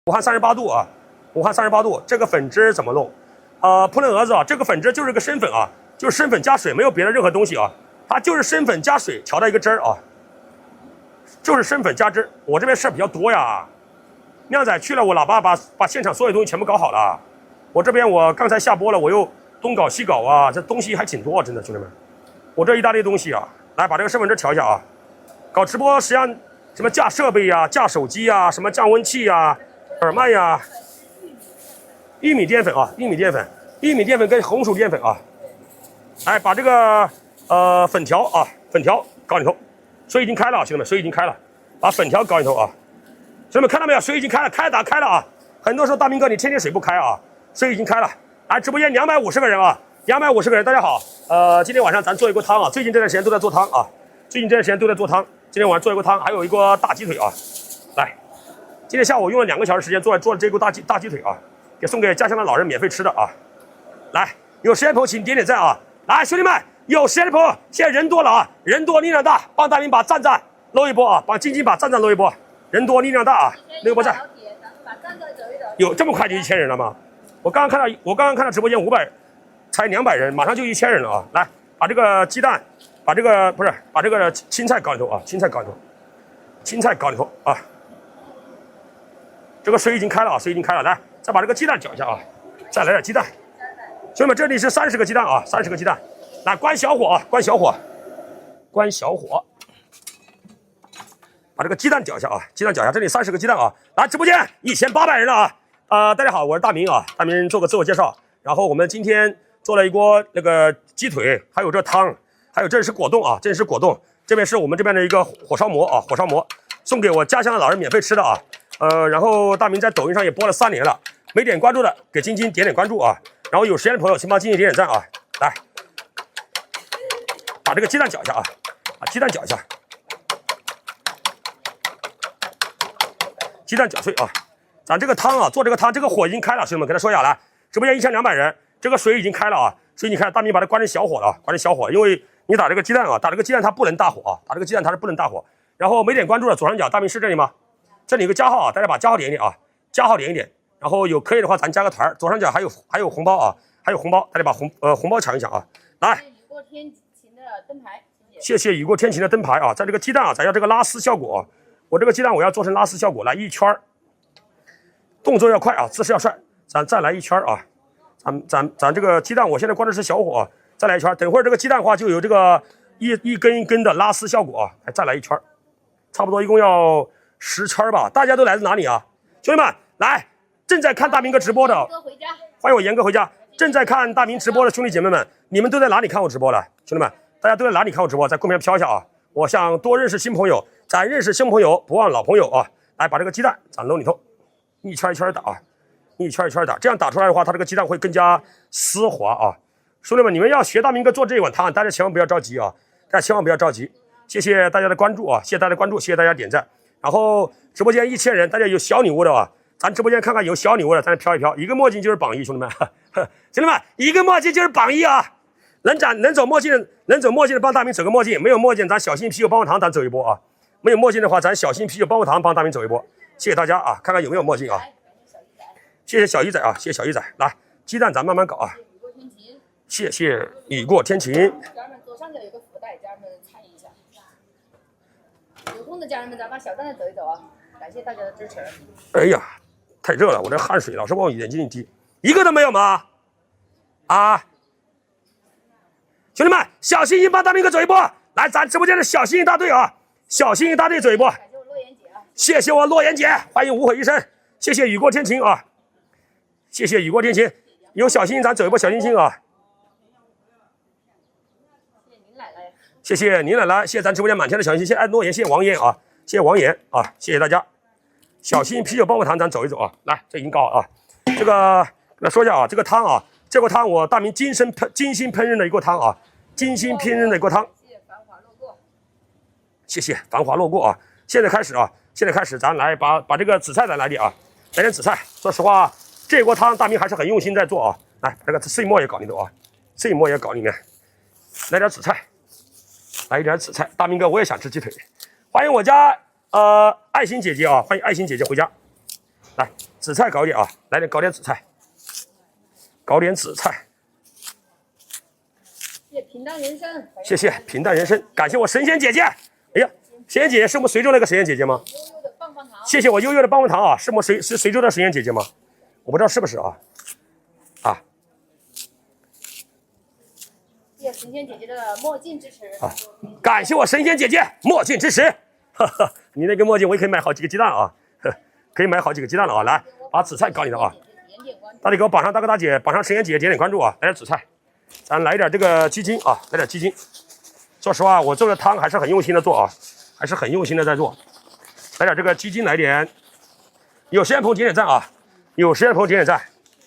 武汉38度啊，武汉38度，这个粉汁怎么弄？扑棱蛾子啊，这个粉汁就是个生粉啊，就是生粉加水，没有别的任何东西啊，它就是生粉加水调的一个汁儿啊，就是生粉加汁。我这边事儿比较多呀，靓仔去了，我老爸把现场所有东西全部搞好了。我这边我刚才下播了，我又东搞西搞啊，这东西还挺多，真的兄弟们，我这一大堆东西啊，来把这个生粉汁调一下啊。搞直播实际上什么架设备呀、架手机呀、什么降温器呀、耳麦呀。玉米淀粉啊，玉米淀粉跟红薯淀粉啊，来把这个粉条啊，粉条搞里头，水已经开了，兄弟们，水已经开了，把粉条搞里头啊，兄弟们看到没有？水已经开了，开了啊！很多时候大明哥你天天水不开啊，水已经开了，来直播间250个人啊，250个人，大家好，今天晚上咱做一锅汤啊，最近这段时间都在做汤啊，今天晚上做一锅汤，还有一锅大鸡腿啊，来，今天下午用了2个小时时间做了这锅大鸡腿啊。也送给家乡的老人免费吃的啊！来，有时间的朋友请点点赞啊！来，兄弟们，有时间的朋友，现在人多了啊，人多力量大，帮大明把赞搂一波啊，帮晶晶把赞搂一波，人多力量大啊，搂一波赞。有这么快就1000人了吗？我刚刚看到直播间500，才200人，马上就1000人了啊！来，把这个鸡蛋，把这个青菜搞里头啊，青菜搞里头啊！这个水已经开了啊，水已经开了，来。再把这个鸡蛋搅一下啊，再来点鸡蛋，兄弟们，这里是30个鸡蛋啊，30个鸡蛋，来关小火啊，关小火，把这个鸡蛋搅一下啊，这里30个鸡蛋啊，来直播间1800人了啊，大家好，我是大明啊，大明做个自我介绍，然后我们今天做了一锅那个鸡腿，还有这汤，还有这是果冻啊，这边是我们这边的一个火烧馍啊，送给我家乡的老人免费吃的啊。然后大明在抖音上也播了3年了，没点关注的给晶晶点关注啊，然后有时间的朋友请帮晶晶点赞啊，来，把这个鸡蛋搅一下啊，鸡蛋搅碎啊，咱这个汤啊，做这个汤，这个火已经开了，兄弟们跟他说一下，来，直播间1200人，这个水已经开了啊，大明把它关成小火了，因为你打这个鸡蛋啊，它不能大火啊，它是不能大火，然后没点关注的左上角大明是这里吗？这里有个加号啊，大家把加号点一点啊，然后有可以的话咱加个团，左上角还有红包啊，大家把红包抢一抢啊，来。雨过天晴的灯牌，谢谢雨过天晴的灯牌啊，在这个鸡蛋啊，咱要这个拉丝效果啊，我这个鸡蛋我要做成拉丝效果，来一圈，动作要快啊，姿势要帅，咱再来一圈啊，咱这个鸡蛋我现在关的是小火啊，再来一圈，等会儿这个鸡蛋的话就有这个一根一根的拉丝效果啊，再来一圈，差不多一共要10圈吧，大家都来自哪里啊？兄弟们，来，正在看大明哥直播的，欢迎我严哥回家。正在看大明直播的兄弟姐妹们，你们都在哪里看我直播了？兄弟们，大家都在哪里看我直播？在公屏飘一下啊！我想多认识新朋友，咱认识新朋友不忘老朋友啊！来，把这个鸡蛋咱搂里头，一圈一圈打啊，这样打出来的话，它这个鸡蛋会更加丝滑啊！兄弟们，你们要学大明哥做这一碗汤，大家千万不要着急啊！谢谢大家的关注啊！谢谢大家点赞。然后直播间1000人，大家有小礼物的啊，咱直播间看看有小礼物的，咱飘一飘，一个墨镜就是榜一，兄弟们，一个墨镜就是榜一啊！能走墨镜的帮大明走个墨镜，没有墨镜咱小心啤酒棒棒糖咱走一波啊！没有墨镜的话，咱小心啤酒棒棒糖帮大明走一波，谢谢大家啊！看看有没有墨镜啊！谢谢小鱼仔啊！谢谢小鱼仔，来鸡蛋咱慢慢搞啊！谢谢雨过天晴。家人们左上角有个福袋，家人们参与一下。有空的家人们，咱把小站再走一走啊！感谢大家的支持。哎呀，太热了，我这汗水老是往眼睛里滴，一个都没有吗？啊！兄弟们，小星星帮大明哥走一波，来，咱直播间的小星星大队啊，走一波。谢谢我洛言姐，欢迎无悔一生，谢谢雨过天晴啊，有小星星咱走一波小星星啊。谢谢您奶奶，谢谢咱直播间满天的小星星，谢谢诺言，谢谢王岩啊，谢谢大家。小心啤酒棒棒糖咱走一走啊，来，这已经高了啊。这个跟大家说一下啊，这个汤啊，这锅汤我大明精心烹饪的一锅汤啊，谢谢繁华落过啊。现在开始咱来把这个紫菜咱来点啊，来点紫菜。说实话，这锅汤大明还是很用心在做啊。来，这个碎末也搞里头啊，来点紫菜。来一点紫菜，大明哥我也想吃鸡腿，欢迎我家爱心姐姐啊，欢迎爱心姐姐回家。来，紫菜搞点啊，来点搞点紫菜，搞点紫菜。谢谢平淡人生，谢谢平淡人生，感谢我神仙姐姐。哎呀，神仙姐姐是我们随州那个神仙姐姐吗？悠悠的棒棒糖，谢谢我悠悠的棒棒糖啊，是我们随州的神仙姐姐吗？我不知道是不是啊。啊谢谢神仙姐姐的墨镜支持啊，感谢我神仙姐姐墨镜支持。哈哈，你那个墨镜我也可以买好几个鸡蛋啊，可以买好几个鸡蛋了啊。来，把紫菜搞你的啊，大家给我榜上大哥大姐，榜上神仙姐姐点点关注啊，来点紫菜。咱来点这个鸡精啊，来点鸡精。说实话，我做的汤还是很用心的做啊，还是很用心的在做。来点这个鸡精，来点。有时间朋友点点赞啊，有时间朋友点点赞。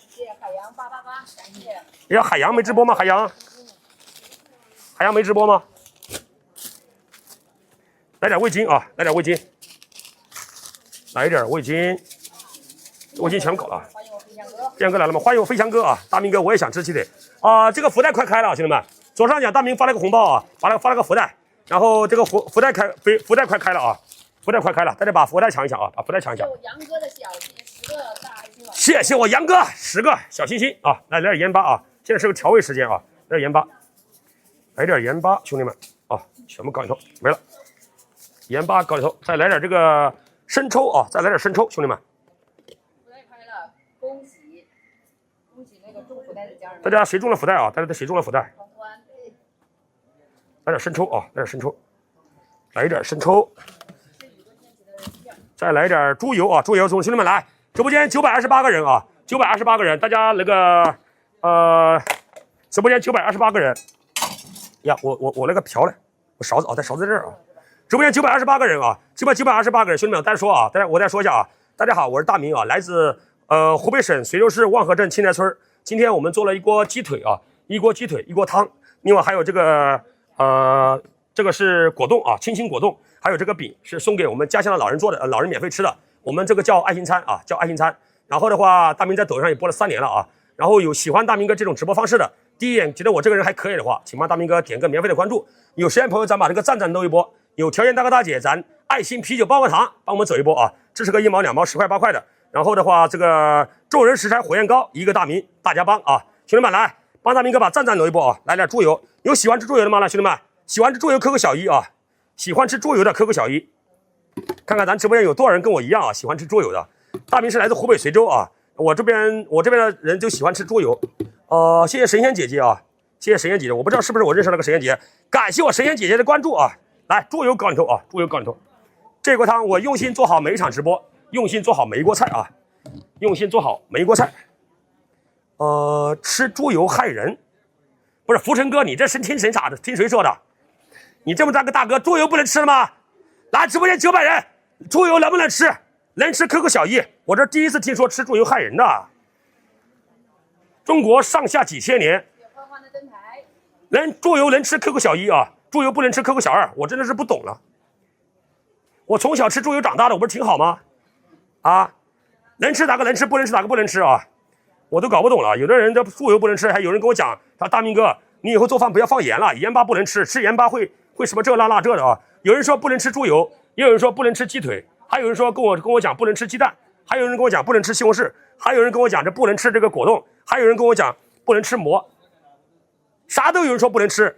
谢谢海洋888，感谢。哎呀，海洋没直播吗？海洋没直播吗？来点味精啊，来点味精，来点味精，味精全搞了。欢迎我飞翔哥，飞翔哥来了吗？欢迎我飞翔哥啊，大明哥，我也想吃鸡腿啊。这个福袋快开了，兄弟们，左上角大明发了个红包啊，发了个福袋，然后这个福袋快开了啊，福袋快开了，大家把福袋抢一抢啊，把福袋抢一抢。有杨哥的小心10个大爱心了，谢谢我杨哥10个小心心啊，来点盐巴啊，现在是个调味时间啊，来点盐巴，来点盐巴，兄弟们啊，全部搞里头没了，盐巴搞里头，再来点这个生抽啊，再来点生抽，兄弟们。福袋开了，恭喜那个中福袋的家人们。大家谁中了福袋啊？大家谁中了福袋？狂欢，来点生抽啊，来点生抽，来点生抽，再来点猪油啊，猪油，兄弟们来，直播间928个人啊，928个人，大家那个直播间928个人呀，我那个瓢嘞，我勺子啊，在勺子在这儿啊，直播间928个人啊，928个人，兄弟们，大家说啊，我再说一下啊，大家好，我是大明啊，来自湖北省随州市望河镇青台村，今天我们做了一锅鸡腿啊，一锅鸡腿，一锅汤，另外还有这个这个是果冻啊，清新果冻，还有这个饼是送给我们家乡的老人做的，老人免费吃的。我们这个叫爱心餐啊，叫爱心餐。然后的话，大明在抖音上也播了3年了啊。然后有喜欢大明哥这种直播方式的，第一眼觉得我这个人还可以的话，请帮大明哥点个免费的关注。有时间朋友咱把这个赞弄一波，有条件大哥大姐咱爱心啤酒棒棒糖帮我们走一波啊，支持个1毛2毛10块8块的。然后的话，这个众人拾柴火焰高，一个大明大家帮啊，兄弟们来帮大明哥把赞弄一波啊，来点猪油，有喜欢吃猪油的吗？来兄弟们，喜欢吃猪油扣个小1啊，喜欢吃猪油的扣个小1，看看咱直播间有多少人跟我一样啊，喜欢吃猪油的。大明是来自湖北随州啊，我这边的人就喜欢吃猪油。谢谢神仙姐姐啊，谢谢神仙姐姐，我不知道是不是我认识那个神仙姐姐，感谢我神仙姐姐的关注啊。来，猪油搞里头啊，猪油搞里头。这锅汤我用心做好每一场直播，用心做好每一锅菜啊，用心做好每一锅菜。吃猪油害人，不是福成哥，你这是听谁啥的？听谁说的？你这么大个大哥，猪油不能吃了吗？来，直播间900人，猪油能不能吃？能吃扣个小1。我这第一次听说吃猪油害人的。中国上下几千年，欢欢的灯台，猪油能吃扣个小1啊，猪油不能吃扣个小2，我真的是不懂了。我从小吃猪油长大的，我不是挺好吗？啊，能吃哪个能吃，不能吃哪个不能吃啊？我都搞不懂了。有的人这猪油不能吃，还有人跟我讲，他大明哥，你以后做饭不要放盐了，盐巴不能吃，吃盐巴会什么这那这的啊。有人说不能吃猪油，也有人说不能吃鸡腿，还有人说跟我讲不能吃鸡蛋，还有人跟我讲不能吃西红柿，还有人跟我讲这不能吃这个果冻，还有人跟我讲不能吃馍，啥都有人说不能吃。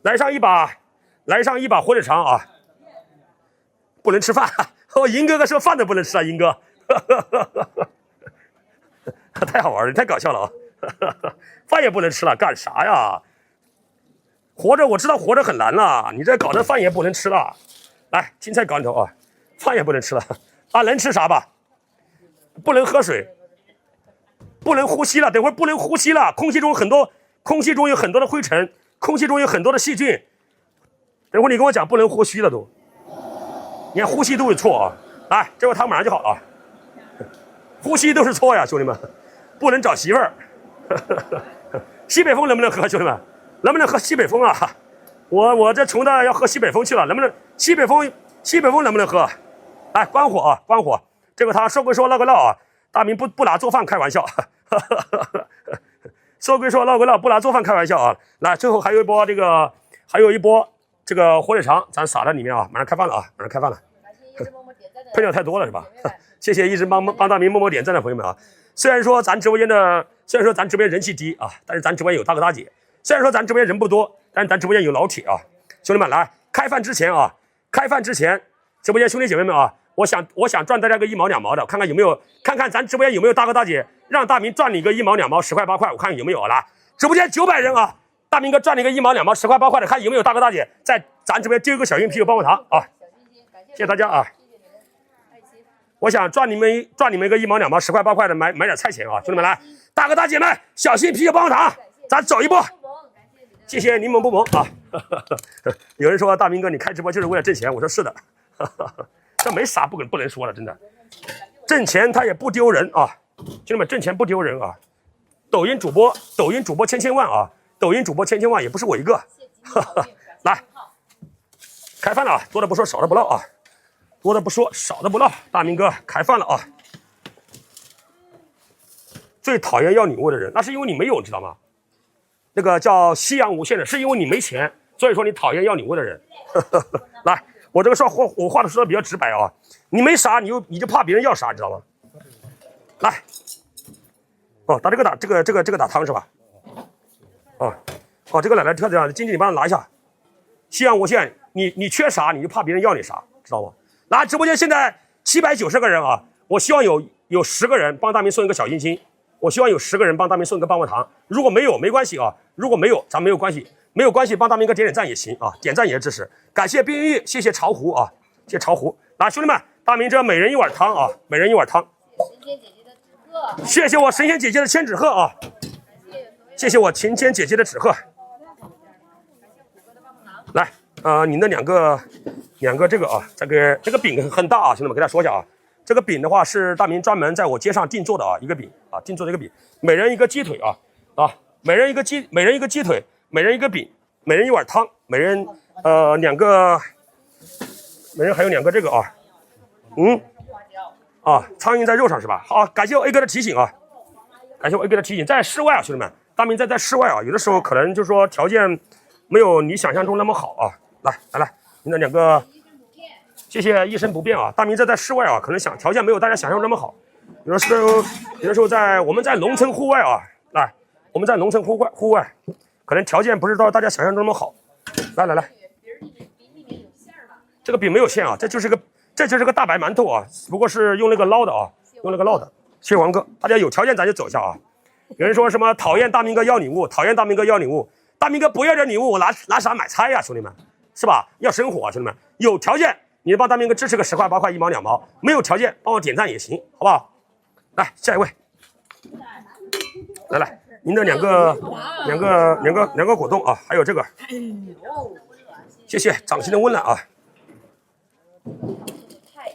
来上一把火腿肠啊！不能吃饭，银哥哥说饭都不能吃啊，银哥，太好玩了，太搞笑了啊！饭也不能吃了，干啥呀？活着我知道活着很难了，你这搞得饭也不能吃了。来，青菜搞里头啊，饭也不能吃了啊，能吃啥吧？不能喝水，不能呼吸了，等会儿不能呼吸了，空气中有很多的灰尘，空气中有很多的细菌。等会儿你跟我讲不能呼吸了都，你看呼吸都是错啊！来，这锅汤马上就好了，呼吸都是错呀，兄弟们，不能找媳妇儿。西北风能不能喝，兄弟们？能不能喝西北风啊？我这穷的要喝西北风去了，能不能西北风能不能喝？来，关火啊，关火！这个汤说归说唠归唠啊，大明不拿做饭开玩笑，说归说唠归唠，不拿做饭开玩笑啊！来，最后还有一波这个火腿肠，咱撒在里面啊，马上开饭了啊，马上开饭了。感谢一直默默点赞的配料太多了是吧？谢谢一直帮大明默默点赞的朋友们啊。虽然说咱直播间人气低啊，但是咱直播间有大哥大姐。虽然说咱直播间人不多，但是咱直播间有老铁啊。兄弟们来，开饭之前，直播间兄弟姐妹们啊，我想赚大家个1毛2毛的，看看咱直播间有没有大哥大姐，让大明赚你个1毛2毛10块8块，我看看有没有来。直播间900人啊，大明哥赚你个1毛2毛10块8块的，看有没有大哥大姐在咱这边丢一个小硬币棒棒糖啊！谢谢大家啊！我想赚你们一个1毛2毛10块8块的，买点菜钱啊！兄弟们来，大哥大姐们，小心啤酒棒棒糖，咱走一步。谢谢柠檬不萌啊！有人说大明哥你开直播就是为了挣钱，我说是的，这没啥不能说了，真的，挣钱他也不丢人啊！兄弟们，挣钱不丢人啊！抖音主播千万啊！抖音主播千万也不是我一个，来，开饭了啊！多的不说，少的不唠啊！多的不说，少的不唠。大明哥开饭了啊！最讨厌要礼物的人，那是因为你没有，你知道吗？那个叫夕阳无限的，是因为你没钱，所以说你讨厌要礼物的人。来，我这个我话说的比较直白啊，你没啥，你就怕别人要啥，你知道吗？来，哦，打这个打汤是吧？哦，这个来特这样，经济你帮他拿一下。夕阳无限，你缺啥你就怕别人要你啥，知道吗？来，直播间现在790个人啊，我希望有10个人帮大明送一个小心心。我希望有10个人帮大明送一个棒棒糖，如果没有没关系啊，如果没有咱没有关系，没有关系，帮大明哥点赞也行啊，点赞也是支持。感谢冰玉，谢谢巢湖啊，谢谢巢湖。来，兄弟们，大明这每人一碗汤啊，每人一碗汤。谢谢我神仙姐姐的千纸鹤啊，谢谢我晴天姐姐的纸鹤。来，你那两个这个啊，这个饼很大啊，兄弟们给大家说一下啊。这个饼的话是大明专门在我街上定做的啊，一个饼啊，定做的一个饼，每人一个鸡腿啊，每人一个鸡腿，每人一个饼，每人一碗汤，每人还有2个这个啊，苍蝇在肉上是吧？好，感谢我 A 哥的提醒啊，感谢我 A 哥的提醒，在室外啊，兄弟们，大明在室外啊，有的时候可能就是说条件没有你想象中那么好啊，来，你那2个。谢谢一生不变啊！大明在室外啊，可能条件没有大家想象那么好。有的时候我们在农村户外啊，来，我们在农村户外，可能条件不是到大家想象中那么好。来，这个饼没有馅啊，这就是个大白馒头啊，不过是用那个捞的啊，用那个捞的。谢谢王哥，大家有条件咱就走一下啊。有人说什么讨厌大明哥要礼物，大明哥不要这礼物，我拿啥买菜呀，兄弟们，是吧？要生活啊，兄弟们，有条件。你帮大明哥支持个10块8块1毛2毛，没有条件帮我点赞也行，好不好？来，下一位，来，您的两个果冻啊，还有这个，谢谢掌心的温暖啊。太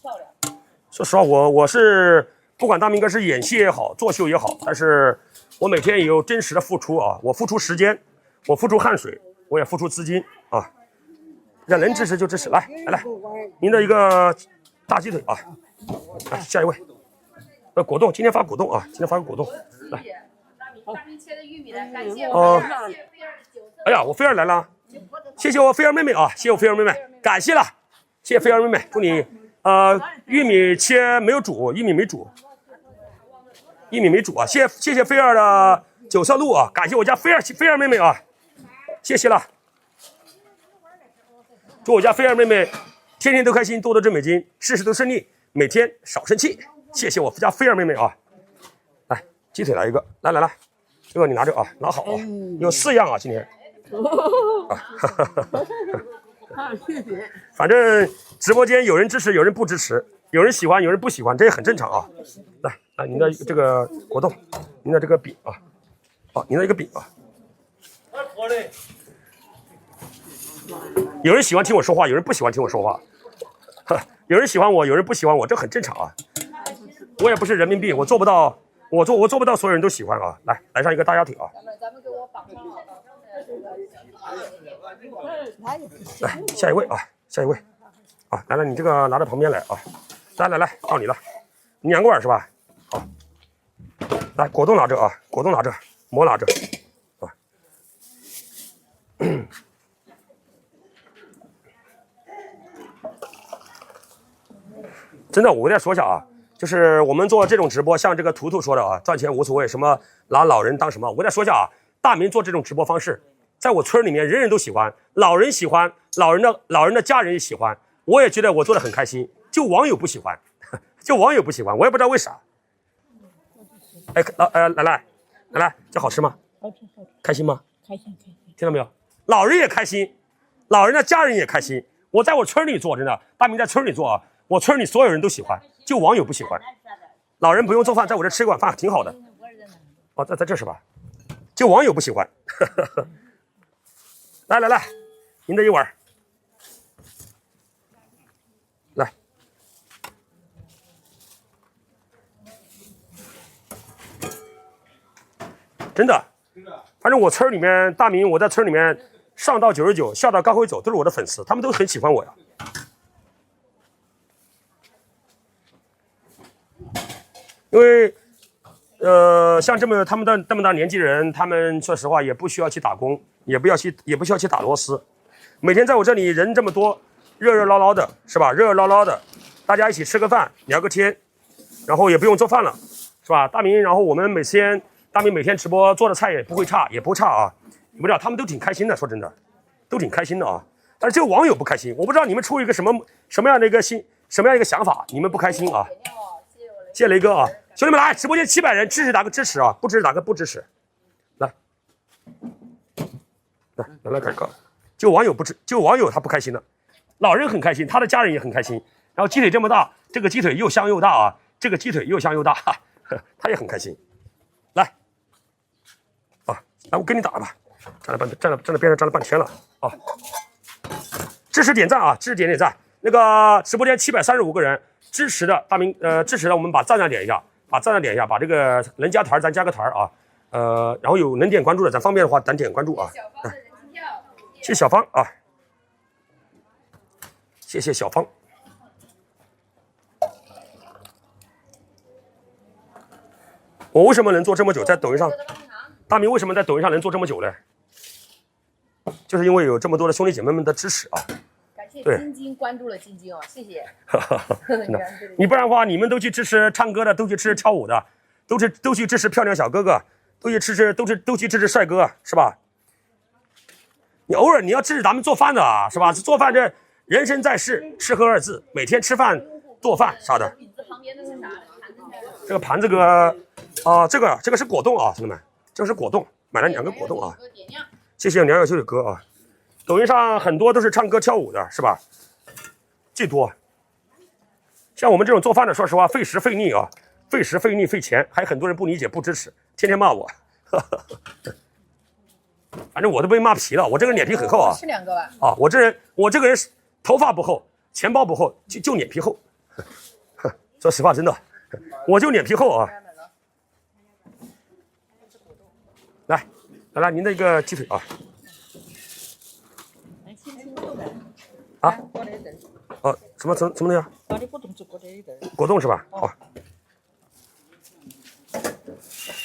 漂亮。说实话，我是不管大明哥是演戏也好，作秀也好，但是我每天也有真实的付出啊，我付出时间，我付出汗水，我也付出资金啊。让人支持就支持，来，您的一个大鸡腿啊，来下一位，果冻，今天发果冻啊，今天发个果冻，来，大明切的玉米来，感谢哎呀，我菲儿来了，谢谢我菲儿妹妹啊，谢谢我菲儿妹妹，感谢了，谢谢菲儿妹妹，祝你玉米切没有煮，玉米没煮啊，谢谢菲儿的9色鹿啊，感谢我家菲儿妹妹啊，谢谢了。祝我家菲儿妹妹天天都开心，多多挣美金，事事都顺利，每天少生气。谢谢我家菲儿妹妹啊！来，鸡腿来一个，来，这个你拿着啊，拿好啊，有4样啊，今天。谢谢。反正直播间有人支持，有人不支持，有人喜欢，有人不喜欢，这也很正常啊。来，您的这个果冻，您的这个饼啊，您的一个饼啊。有人喜欢听我说话，有人不喜欢听我说话，有人喜欢我，有人不喜欢我，这很正常啊。我也不是人民币，我做不到，我做不到所有人都喜欢啊。来上一个大鸭腿啊！咱们给我绑上好。来，下一位啊，来，你这个拿到旁边来啊，来，到你了，你2个碗是吧？好，来，果冻拿着啊，馍拿着啊。真的，我跟大家说一下啊，就是我们做这种直播，像这个图图说的啊，赚钱无所谓，什么拿老人当什么，我跟大家说一下啊，大明做这种直播方式，在我村里面人人都喜欢，老人喜欢，老人的家人也喜欢，我也觉得我做的很开心，就网友不喜欢，就网友不喜欢，我也不知道为啥。哎，来，这好吃吗？好吃，开心吗？开心。听到没有？老人也开心，老人的家人也开心。我在我村里做，真的，大明在村里做啊，我村里所有人都喜欢，就网友不喜欢。老人不用做饭，在我这吃一碗饭挺好的。哦，在这是吧？就网友不喜欢。来，您的一碗。来。真的，反正我村里面大明，我在村里面上到99，下到刚会走，都是我的粉丝，他们都很喜欢我呀。因为，像他们的这么大年纪人，他们说实话也不需要去打工，也不需要去打螺丝，每天在我这里人这么多，热热闹闹的，是吧？热热闹闹的，大家一起吃个饭，聊个天，然后也不用做饭了，是吧？大明，然后我们大明每天直播做的菜也不差啊，你不知道他们都挺开心的，说真的，都挺开心的啊。但是这个网友不开心，我不知道你们出于一个什么样的一个想法，你们不开心啊？谢谢雷哥啊，兄弟们来，直播间700人，支持打个支持啊，不支持打个不支持。来，改个，就网友他不开心了，老人很开心，他的家人也很开心。然后鸡腿这么大，这个鸡腿又香又大啊，这个鸡腿又香又大，他也很开心。来。来，我给你打吧，站在边上站了半天了啊！支持点赞啊，支持点赞。那个直播间735个人支持的，大明支持的，我们把赞点一下，把这个能加团咱加个团啊，然后有能点关注的，咱方便的话咱点关注啊。谢谢小芳啊，谢谢小芳。我为什么能做这么久，在抖音上？大明为什么在抖音上能做这么久呢？就是因为有这么多的兄弟姐妹们的支持啊！感谢晶晶关注了晶晶哦，谢谢。你不然的话，你们都去支持唱歌的，都去支持跳舞的，都去支持漂亮小哥哥，都去支持帅哥，是吧？你偶尔你要支持咱们做饭的啊，是吧？做饭这人生在世，吃喝二字，每天吃饭做饭啥的。这个盘子哥啊，这个是果冻啊，兄弟们。这是果冻，买了2个果冻啊！谢谢梁小秀的歌啊！抖音上很多都是唱歌跳舞的，是吧？最多。像我们这种做饭的，说实话费时费力啊，费时费力费钱，还有很多人不理解不支持，天天骂我。反正我都被骂皮了，我这个人脸皮很厚啊。吃2个吧。啊，我这个人头发不厚，钱包不厚，就脸皮厚。说实话，真的，我就脸皮厚啊。来，您的一个鸡腿啊！啊？哦，什么东西啊？果冻是吧？好。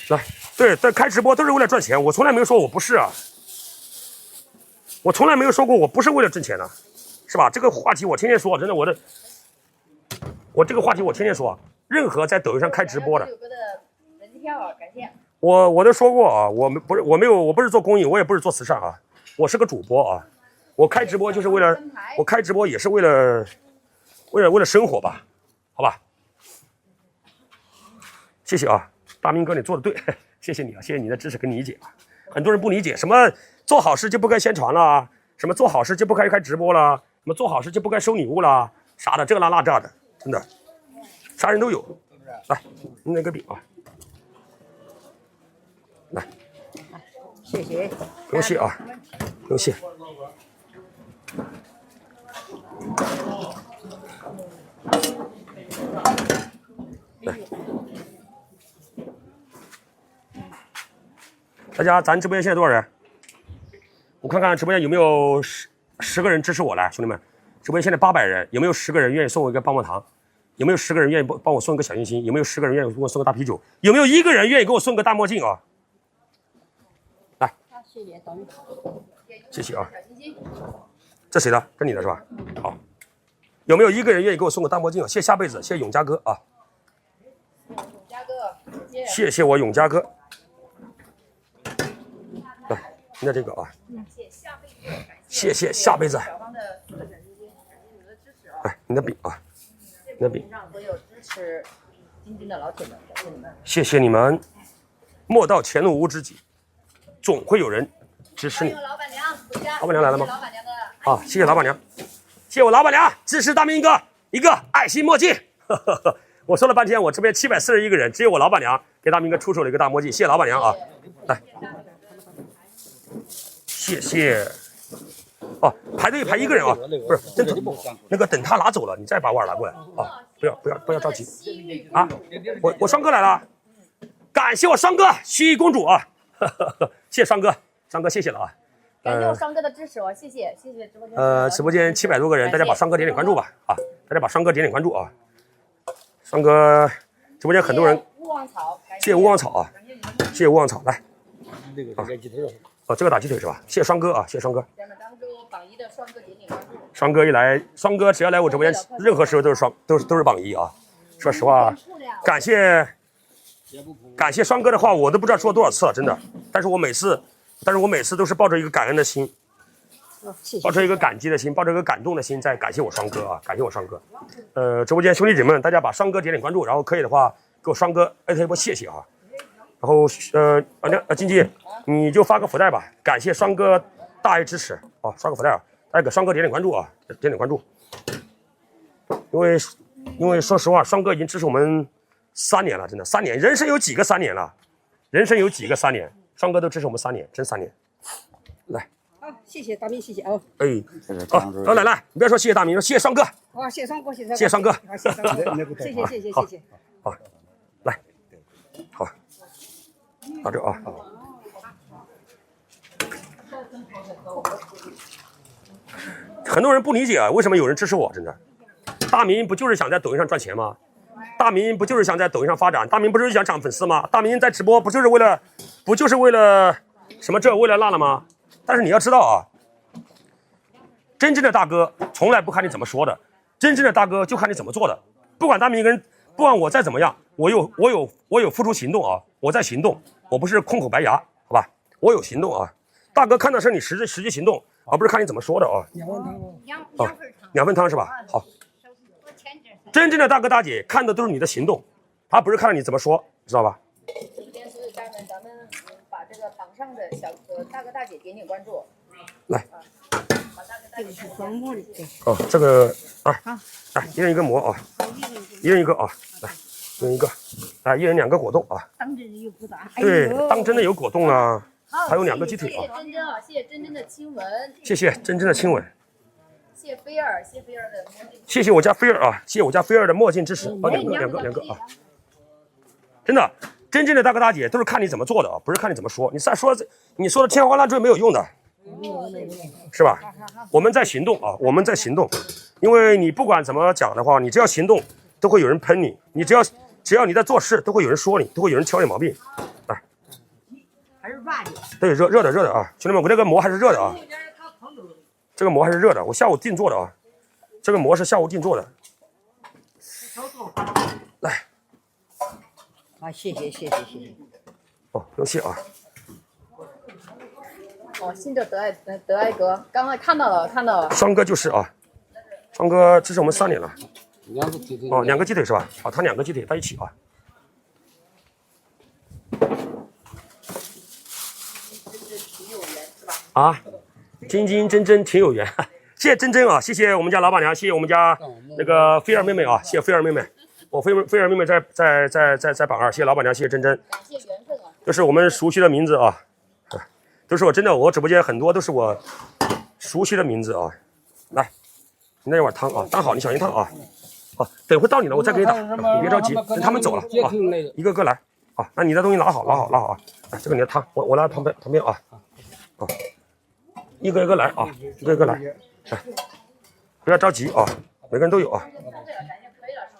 来，对，在开直播都是为了赚钱，我从来没有说我不是啊，我从来没有说过我不是为了挣钱的，是吧？这个话题我天天说，真的，我这个话题我天天说，任何在抖音上开直播的。感谢。我都说过啊，我不是做公益，我也不是做慈善啊，我是个主播啊，我开直播就是为了，我开直播也是为了生活吧，好吧？谢谢啊，大明哥你做的对，谢谢你啊，谢谢你的支持跟理解啊。很多人不理解，什么做好事就不该宣传了，什么做好事就不该开直播了，什么做好事就不该收礼物了，啥的这个那这的，真的，啥人都有。来，那个饼啊。来，谢谢，不用谢啊，不用谢。来，大家，咱直播间现在多少人？我看看直播间有没有十个人支持我来，兄弟们，直播间现在800人，有没有10个人愿意送我一个棒棒糖？有没有10个人愿意帮我送一个小心心？有没有10个人愿意给我送个大啤酒？有没有1个人愿意给我送个大墨镜啊？来，谢谢啊。这谁的？这你的是吧？好，有没有一个人愿意给我送个大墨镜啊？谢谢下辈子，谢谢永嘉哥啊，永嘉哥，谢谢我永嘉哥。来，那这个啊，谢谢下辈子。小芳的4个小心心，感谢你们的支持啊！哎，你的笔啊，你的笔。让所有支持晶晶的老铁们，感谢你们。谢谢你们。莫道前路无知己，总会有人支持你。老板娘回家。老板娘来了吗？老板娘的。啊，谢谢老板娘，谢谢我老板娘支持大明哥一个爱心墨镜。我说了半天，我这边741个人，只有我老板娘给大明哥出手了一个大墨镜，谢谢老板娘啊！来，谢谢。哦，排队排一个人啊，不是，真的那个等他拿走了，你再把碗拿过来啊！不要着急啊！我双哥来了，感谢我双哥西公主啊！谢谢双哥，双哥谢谢了啊！感谢我双哥的支持哦，谢谢直播间。直播间700多个人，大家把双哥点点关注吧啊！大家把双哥点点关注啊！双哥直播间很多人，勿忘草，谢谢勿忘草啊！谢谢勿忘草，来，那个打鸡腿哦，这个打鸡腿是吧？谢谢双哥啊，谢谢双哥。咱们给我榜一的双哥点点关注。双哥一来，双哥只要来我直播间，任何时候都是榜一啊！说实话，感谢双哥的话，我都不知道说了多少次了，真的。但是我每次都是抱着一个感恩的心，抱着一个感激的心，抱着一个感动的心，在感谢我双哥啊，感谢我双哥。直播间兄弟姐妹们，大家把双哥点点关注，然后可以的话给我双哥艾特一波谢谢啊。然后金鸡，你就发个福袋吧，感谢双哥大爱支持啊，刷个福袋啊，大家给双哥点点关注啊，点点关注。因为说实话，双哥已经支持我们3年了，真的3年，人生有几个3年了？人生有几个3年？双哥都支持我们3年，真3年。来，好，谢谢大明，谢谢哦。哎，哦，来，你不要说谢谢大明，说谢谢双哥。好，谢谢双哥，谢谢谢谢双哥，好，谢谢双哥，谢谢。好，来，好，到这啊。很多人不理解啊，为什么有人支持我？真的，大明不就是想在抖音上赚钱吗？大明不就是想在抖音上发展？大明不就是想涨粉丝吗？大明在直播不就是为了什么这为了那了吗？但是你要知道啊，真正的大哥从来不看你怎么说的，真正的大哥就看你怎么做的。不管大明跟不管我再怎么样，我有付出行动啊，我在行动，我不是空口白牙，好吧？我有行动啊，大哥看的是你实际行动，而不是看你怎么说的啊。2份汤是吧？好。真正的大哥大姐看的都是你的行动，他不是看你怎么说，知道吧？直播间所有家人们，咱们把这个榜上的大哥大姐点点关注。来，这个是装模的，对。哦，这个来一人一个馍啊，一人一个啊，来，一人一个，来一人2个果冻啊。当真有不大。对，当真的有果冻啊，还有2个鸡腿啊。谢谢真真啊，谢谢真真的亲吻。谢谢真真的亲吻。谢谢菲尔，谢谢菲尔的墨镜。谢谢我家菲尔啊，谢谢我家菲尔的墨镜支持啊，两个啊。真的，真正的大哥大姐都是看你怎么做的啊，不是看你怎么说。你说的天花乱坠没有用的，是吧？我们在行动啊，我们在行动。因为你不管怎么讲的话，你只要行动，都会有人喷你；你只要你在做事，都会有人说你，都会有人挑你毛病。来，还是软的。对，热的啊，兄弟们，我这个馍还是热的啊。这个馍还是热的，我下午定做的啊。这个馍是下午定做的。来，好，谢谢。哦，不用谢啊。哦，新的德爱哥，刚刚看到了。双哥就是啊，双哥支持我们3年了。 2个鸡腿。哦，2个鸡腿是吧？好，他2个鸡腿在一起啊。啊，真真挺有缘，谢谢真真啊，谢谢我们家老板娘，谢谢我们家那个菲儿妹妹啊，谢谢菲儿妹妹，我菲儿妹妹在榜2，谢谢老板娘，谢谢真真，感谢缘分啊，都是我们熟悉的名字啊，都是我真的，我直播间很多都是我熟悉的名字啊。来，你那碗汤啊，当好，你小心烫啊。好，等会到你了，我再给你打，你别着急，等他们走了啊，一个个来啊。那你的东西拿好啊。来，这个你的汤，我拿旁边啊，啊。 一个一个来啊，一个一个来，哎，不要着急啊，每个人都有啊。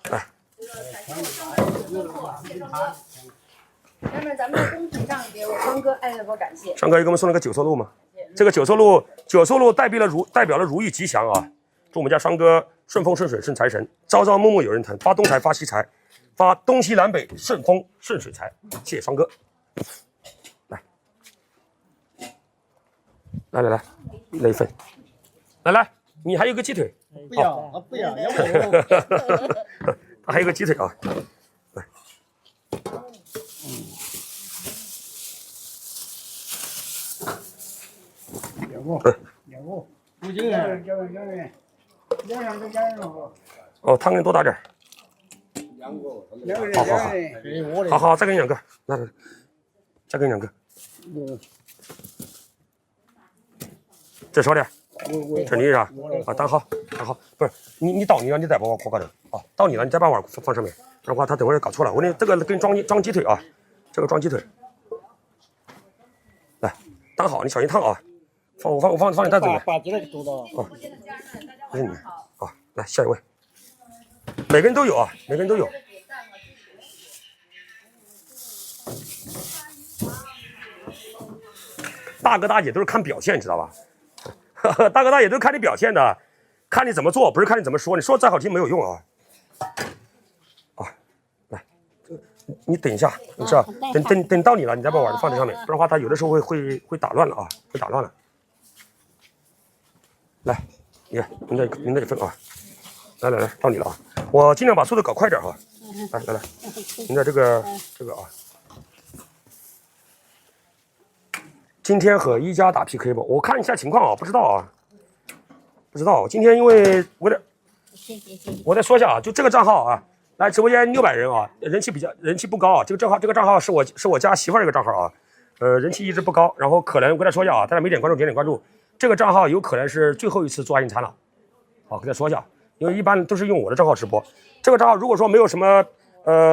来，下面咱们在公屏上给我双哥艾特波感谢。双哥又给我们送了个九色鹿嘛，这个九色鹿代表了如意吉祥啊，祝我们家双哥顺风顺水顺财神，朝朝暮暮有人疼，发东财发西财，发东西南北顺风顺水财。谢谢双哥。来，来一份。来，你还有个鸡腿。不要，不要，要不要？他还有个鸡腿啊。来。不行啊，哦，汤给多打点。好，再给你2个，那再给你2个。这少点，这你啥？啊，当好，不是你倒你了，你再把我扩高点啊，倒你了，你再把碗放上面，不然的话他等会儿搞错了。我那这个给你装鸡腿啊，这个装鸡腿。来，当好，你小心烫啊。我放你袋子里面。把鸡腿多到。哦，这是你啊，来下一位。每个人都有啊，每个人都有。大哥大姐都是看表现，你知道吧？大哥大姐都是看你表现的，看你怎么做，不是看你怎么说。你说再好听没有用啊！啊，来，你等一下，你知道，等到你了，你再把碗放在上面，不然的话它有的时候会打乱了啊，会打乱了。来，你看，您这一份啊，来，到你了啊！我尽量把速度搞快点啊！来，您的这个啊。今天和一加打 PK 吧，我看一下情况啊，不知道啊，今天因为我再说一下啊，就这个账号啊，来直播间600人啊，人气不高啊，这个账号是我家媳妇儿一个账号啊，人气一直不高，然后可能我跟大家说一下啊，大家没点关注点关注。这个账号有可能是最后一次做爱心餐了，好，跟大家说一下，因为一般都是用我的账号直播。这个账号如果说没有什么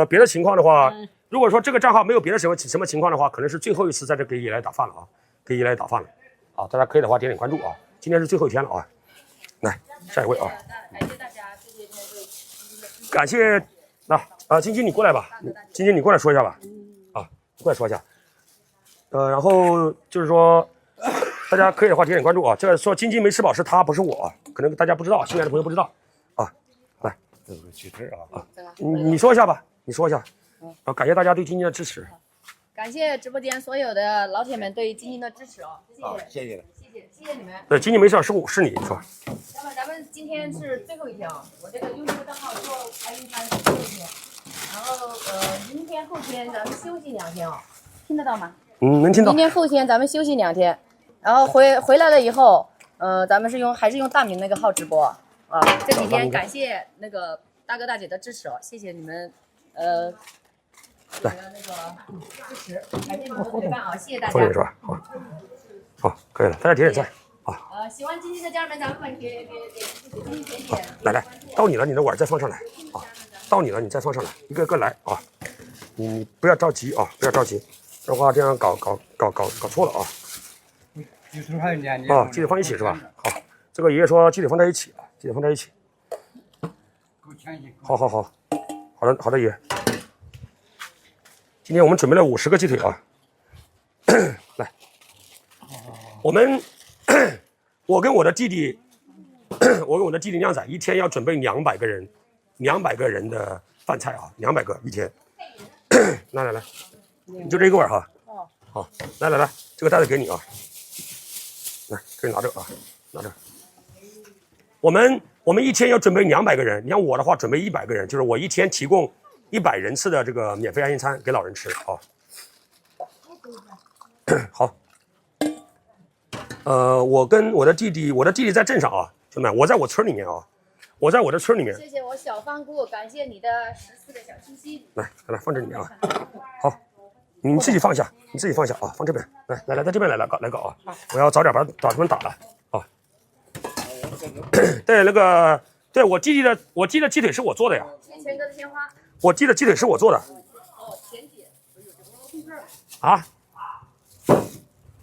别的情况的话，如果说这个账号没有别的什么情况的话，可能是最后一次在这给爷来打饭了啊，啊，大家可以的话点关注啊，今天是最后一天了啊，来下一位啊，感谢大家这些天对感谢晶晶你过来吧，晶晶你过来说一下吧，啊，过来说一下，然后就是说。大家可以的话点关注啊！这个说晶晶没吃饱是他，不是我，可能大家不知道，新来的朋友不知道啊。来，这个鸡腿啊，你说一下吧，你说一下。感谢大家对晶晶的支持。感谢直播间所有的老铁们对晶晶的支持哦，谢谢你们。对，晶晶没事，是你是吧？那么咱们今天是最后一天啊，我这个用这个账号做爱心餐是最后一天，然后明天后天咱们休息2天啊，听得到吗？能听到。明天后天咱们休息2天。然后回来了以后，咱们还是用大明那个号直播啊。这几天感谢那个大哥大姐的支持哦，谢谢你们，那个支持，感谢你们的陪伴啊，谢谢大家。是吧？好，可以了，大家点赞啊。喜欢晶晶的家人们，咱们给晶晶点。来，到你了，你的碗再放上来啊。到你了，你再放上来，一个个来啊。你不要着急啊，不要着急，这话这样搞错了啊。鸡腿还有年啊，鸡腿放一起是吧？好，这个爷爷说鸡腿放在一起啊，鸡腿放在一起。好，好的，爷。今天我们准备了50个鸡腿啊。来，我跟我的弟弟靓仔一天要准备200个人的饭菜啊，200个一天。来，你就这一个碗哈。好，来，这个袋子给你啊。来，这里拿着啊，拿着。我们一天要准备200个人，你像我的话准备100个人，就是我一天提供100人次的这个免费爱心餐给老人吃啊。好，我跟我的弟弟在镇上啊，兄弟们，我在我村里面啊，谢谢我小方姑，感谢你的14个小心心。来放这里面啊，好。你自己放下，啊，放这边，来，在这边来搞啊！我要早点把他们打了啊！对，对我记得鸡腿是我做的呀。谢钱哥的鲜花。我记得鸡腿是我做的。哦，钱姐。啊，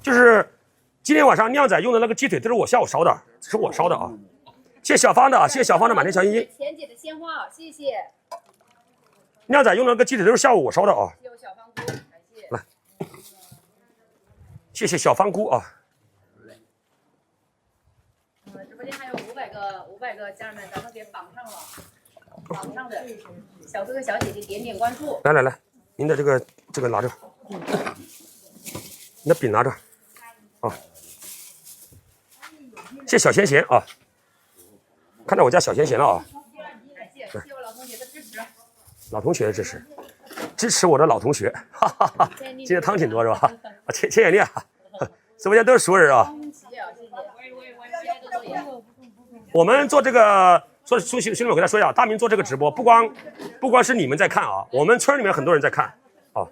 就是今天晚上靓仔用的那个鸡腿都是我下午烧的，是我烧的啊！谢谢小芳的啊，谢谢小芳的满天小心心。钱姐的鲜花啊，谢谢。靓仔用的那个鸡腿都是下午我烧的啊。谢谢小芳姑。来，谢谢小芳姑啊！直播间还有500个个家人们，咱们给榜上了，榜上的小哥哥小姐姐点点关注。来来来，您的这个拿着，你的饼拿着，啊，谢小贤贤啊，看到我家小贤贤了啊，感谢我老同学的支持。老同学的支持我的老同学，哈哈哈。今天汤挺多是吧？啊，千眼力啊，直播间都是熟人啊。我们做这个，兄弟们，我跟大家说一下，大明做这个直播，不光是你们在看啊，我们村里面很多人在看啊，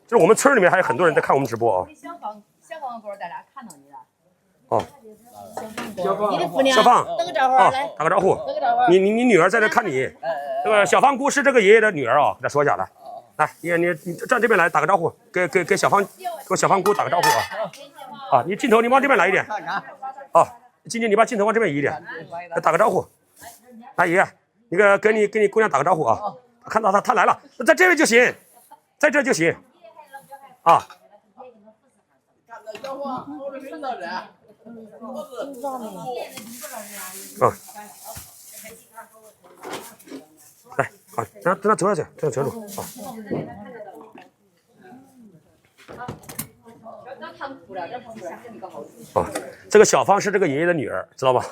就是我们村里面还有很多人在看我们直播啊。消防波，大家看到你了。哦，你的姑娘，小芳，打个招呼，来，打个招呼。打个招呼。你女儿在这看你，这个小芳姑是这个爷爷的女儿啊，跟他说一下来，来，你站这边来打个招呼，给小芳，给我小芳姑打个招呼啊，啊，你镜头你往这边来一点，啊，静静你把镜头往这边移一点，打个招呼，大爷，那个跟你姑娘打个招呼啊，看到她来了，在这边就行，在这就行，啊。啊，来，好，让他走下去，这样走路啊。啊，这个小芳是这个爷爷的女儿，知道吧？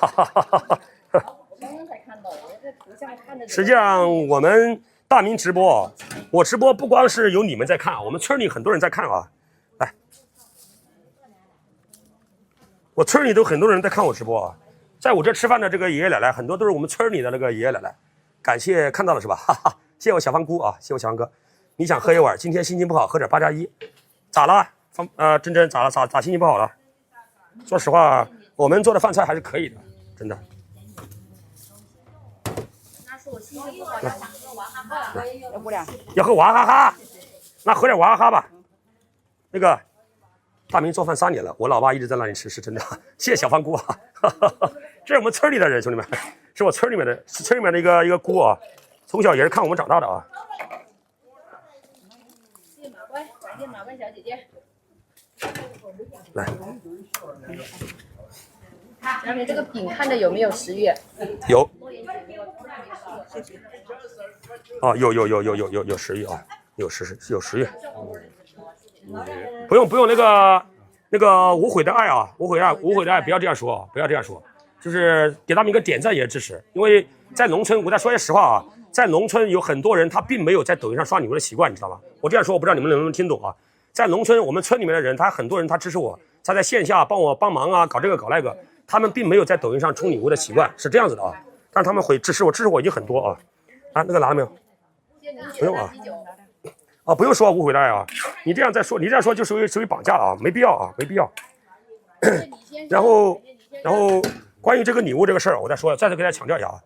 实际上，我们大明直播，我直播不光是有你们在看，我们村里很多人在看啊。来，我村里都很多人在看我直播啊。在我这吃饭的这个爷爷奶奶，很多都是我们村里的那个爷爷奶奶。感谢看到了是吧？哈哈，谢谢我小芳姑啊，谢谢我小芳哥。你想喝一碗？今天心情不好，喝点8+1。咋了？珍珍咋了？咋心情不好了？说实话，我们做的饭菜还是可以的，真的。要喝娃哈哈，那喝点娃哈哈吧。那个大明做饭3年了，我老爸一直在那里吃，是真的。谢谢小芳姑啊，这是我们村里的人，兄弟们，是我村里面的一个姑啊，从小也是看我们长大的啊。谢谢马乖，感谢马乖小姐姐。来，下面这个饼看着有没有10月？有。啊，有10月啊，有10月。不用那个无悔的爱啊，无悔的爱，不要这样说啊，不要这样说，就是给他们一个点赞也是支持，因为在农村，我再说句实话啊，在农村有很多人他并没有在抖音上刷礼物的习惯，你知道吗？我这样说，我不知道你们能不能听懂啊。在农村，我们村里面的人，很多人他支持我，他在线下帮忙啊，搞这个搞那个，他们并没有在抖音上充礼物的习惯，是这样子的啊。但是他们会支持我已经很多啊。啊，那个拿了没有？不用啊。啊，不用说无悔的爱啊！你这样再说，你这样说就属于绑架了啊，没必要啊，没必要。然后关于这个礼物这个事儿，我再次给大家强调一下啊，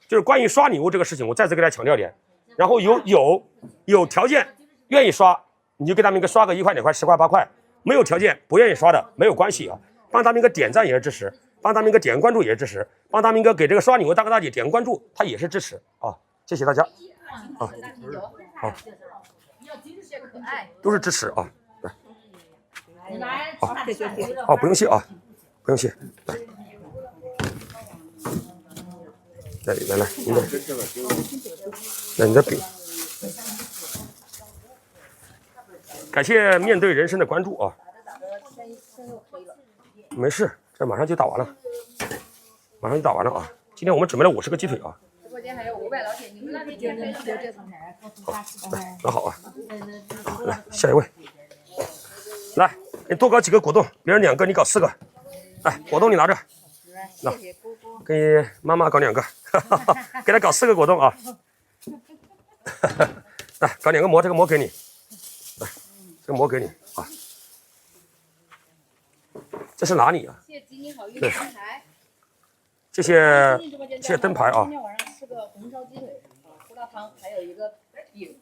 就是关于刷礼物这个事情，我再次给大家强调一点。然后有条件愿意刷，你就给他们刷个1块2块10块8块；没有条件不愿意刷的没有关系啊，帮他们一个点赞也是支持，帮他们一个点关注也是支持，帮他们一个给这个刷礼物大哥大姐点关注，他也是支持啊！谢谢大家啊，好。都是支持啊，来，好，好，不用谢啊，不用谢，来，你的饼，感谢面对人生的关注啊，没事，这马上就打完了，啊，今天我们准备了50个鸡腿啊。直播间还有500老铁，你们那边天黑了好，来，那好啊，好，来下一位，来，你多搞几个果冻，别人2个，你搞4个，来，果冻你拿着，那，给妈妈搞2个，给他搞4个果冻啊，来，搞2个馍，这个馍给你，来，这个馍给你啊，这是哪里啊？谢谢吉尼好运灯牌，谢谢灯牌啊。今天晚上吃个红烧鸡腿，胡辣汤，还有一个饼。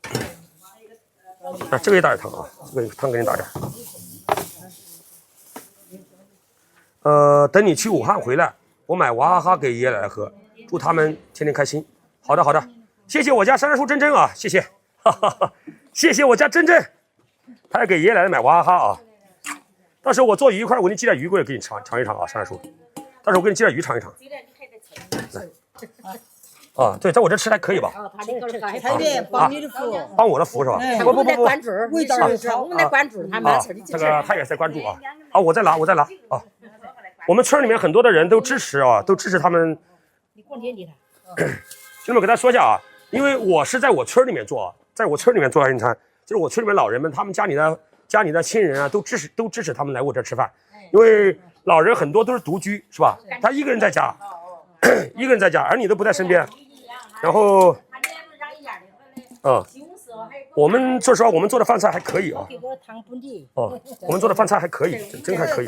啊，这个也打点汤啊，这个汤给你打点。等你去武汉回来，我买娃哈哈给爷爷奶奶喝，祝他们天天开心。好的，谢谢我家山楂树珍珍啊，谢谢，谢谢我家珍珍，他还给爷爷奶奶买娃哈哈啊。到时候我做鱼一块，我给你寄点鱼过来给你尝一尝啊，山楂树。到时候我给你寄点鱼尝一尝。啊，对，在我这吃还可以吧？他得帮你的福，帮我的福是吧？哎不不不不，关注，味道好，我们得关注他们啊，这个他也在关注啊。啊，我在拿啊。我们村里面很多的人都支持啊，都支持他们。你过年的兄弟们，给大家说一下啊，因为我是在我村里面做，在我村里面做爱心餐，就是我村里面老人们，他们家里的亲人啊，都支持他们来我这吃饭，因为老人很多都是独居，是吧？他一个人在家，一个人在家，儿女都不在身边，然后，我们说实话，我们做的饭菜还可以啊。给个汤本地。哦，我们做的饭菜还可以，真还可以。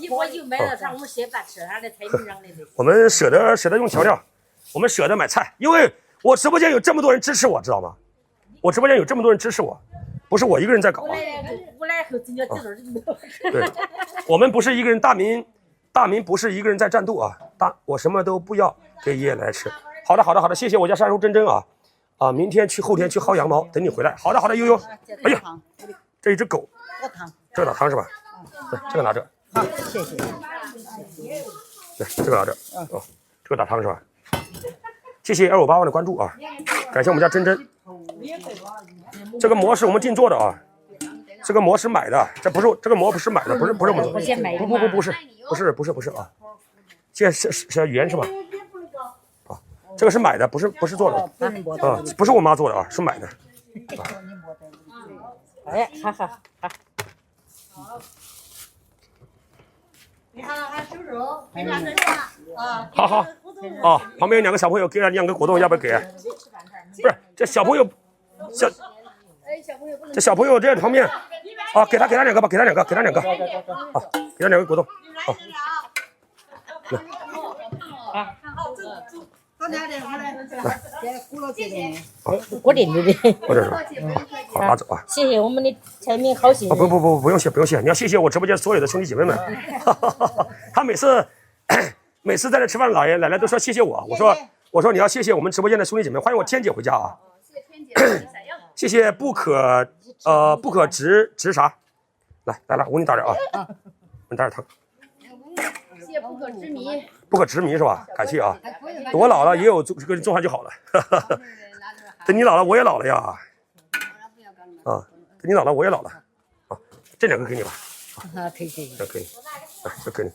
我就买了啥，我们现在吃他的菜名上的。我们舍得用调料，我们舍得买菜，因为我直播间有这么多人支持我，知道吗？我直播间有这么多人支持我，不是我一个人在搞啊。对，我们不是一个人，大明不是一个人在战斗啊，我什么都不要，给爷爷来吃。好的，谢谢我家山叔珍珍啊。啊，明天后天去薅羊毛，等你回来。好的，悠悠。哎呀，这一只狗，这个打汤是吧？对，这个拿着。好，谢谢。对，这个拿着。哦，这个打汤是吧？谢谢258万的关注啊！感谢我们家珍珍。这个馍是我们定做的啊，这个馍是买的，这个馍不是买的，不是我们做的。不是啊，现在是圆是吧？啊，这个是买的，不是做的啊，不是我妈做的啊，是买的。哎，好。你好，叔叔，非常的啊。好啊，旁边有2个小朋友给了2个果冻，要不要给？不是，这小朋友这小朋友这旁边啊，给他2个吧，给他2个啊，给他2个果冻啊。我领着的。或者是好拿走啊。谢谢我们的财民好心人。不用谢，你要谢谢我直播间所有的兄弟姐妹们。他每次在这吃饭，姥爷奶奶都说谢谢我，我说你要谢谢我们直播间的兄弟姐妹，欢迎我天姐回家啊。谢谢不可直啥，来了，我给你打点啊，你打点汤。谢谢不可执迷。不可执迷是吧？感谢啊！我老了也有跟做饭就好了。等你老了我也老了呀。啊，等你老了我也老了。啊，这2个给你吧。可以。这给你，这给你。